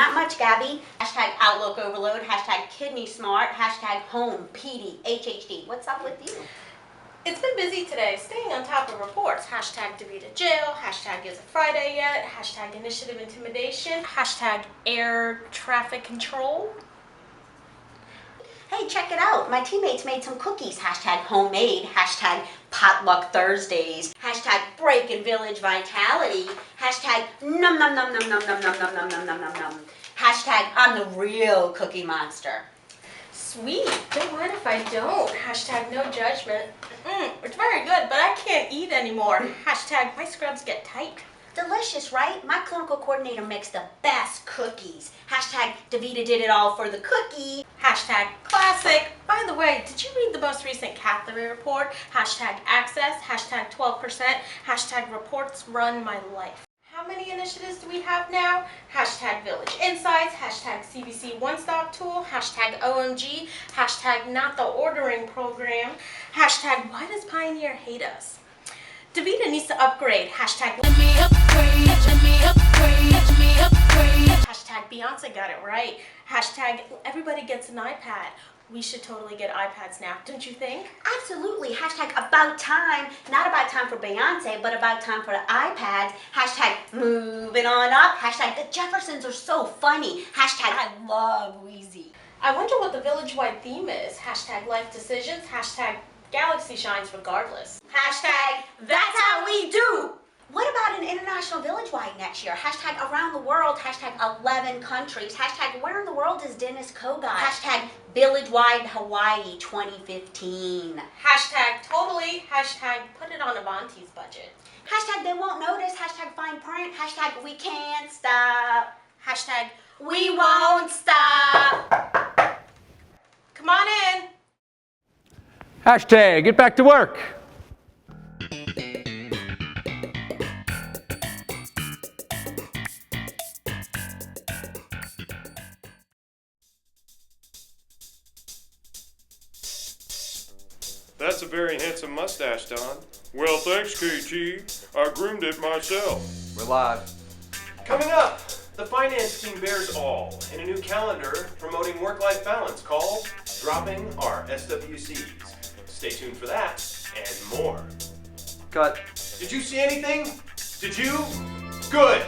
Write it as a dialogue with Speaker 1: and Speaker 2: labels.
Speaker 1: Not much, Gabby. Hashtag Outlook Overload, hashtag Kidney Smart, hashtag Home, PD, HHD. What's up with you?
Speaker 2: It's been busy today, staying on top of reports. Hashtag DeVita Jail, hashtag Is It Friday Yet, hashtag Initiative Intimidation, hashtag Air Traffic Control.
Speaker 1: Hey, check it out. My teammates made some cookies. Hashtag homemade. Hashtag potluck Thursdays. Hashtag breaking village vitality. Hashtag num num num num num num num num num num num num num. Hashtag I'm the real cookie monster.
Speaker 2: Sweet, don't mind if I don't. Hashtag no judgment. It's very good, but I can't eat anymore. Hashtag my scrubs get tight.
Speaker 1: Delicious, right? My clinical coordinator makes the best cookies. Hashtag DeVita did it all for the cookie.
Speaker 2: Hashtag classic. By the way, did you read the most recent Cathlery report? Hashtag access, hashtag 12%, hashtag reports run my life. How many initiatives do we have now? Hashtag Village Insights, hashtag CBC One Stop Tool, hashtag OMG, hashtag Not the Ordering Program, hashtag Why Does Pioneer Hate Us? DeVita needs to upgrade, hashtag Let me upgrade, let me upgrade, let me upgrade. Hashtag Beyonce got it right, hashtag Everybody gets an iPad. We should totally get iPads now, don't you think?
Speaker 1: Absolutely. Hashtag about time. Not about time for Beyonce, but about time for the iPads. Hashtag moving on up. Hashtag the Jeffersons are so funny. Hashtag I love Wheezy.
Speaker 2: I wonder what the village-wide theme is. Hashtag life decisions, hashtag Galaxy shines regardless.
Speaker 1: Hashtag that's how we do. What about an international village-wide next year? Hashtag around the world. Hashtag 11 countries. Hashtag where in the world is Dennis Kogai? Hashtag village-wide Hawaii 2015.
Speaker 2: Hashtag totally, hashtag put it on Avanti's budget.
Speaker 1: Hashtag they won't notice. Hashtag fine print. Hashtag we can't stop.
Speaker 2: Hashtag
Speaker 1: We won't stop.
Speaker 2: come on in.
Speaker 3: Hashtag get back to work.
Speaker 4: That's a very handsome mustache, Don. Well, thanks, KT. I groomed it myself.
Speaker 5: We're live.
Speaker 6: Coming up, the finance team bears all in a new calendar promoting work-life balance called Dropping Our SWCs. Stay tuned for that and more.
Speaker 5: Cut.
Speaker 6: Did you see anything? Did you? Good.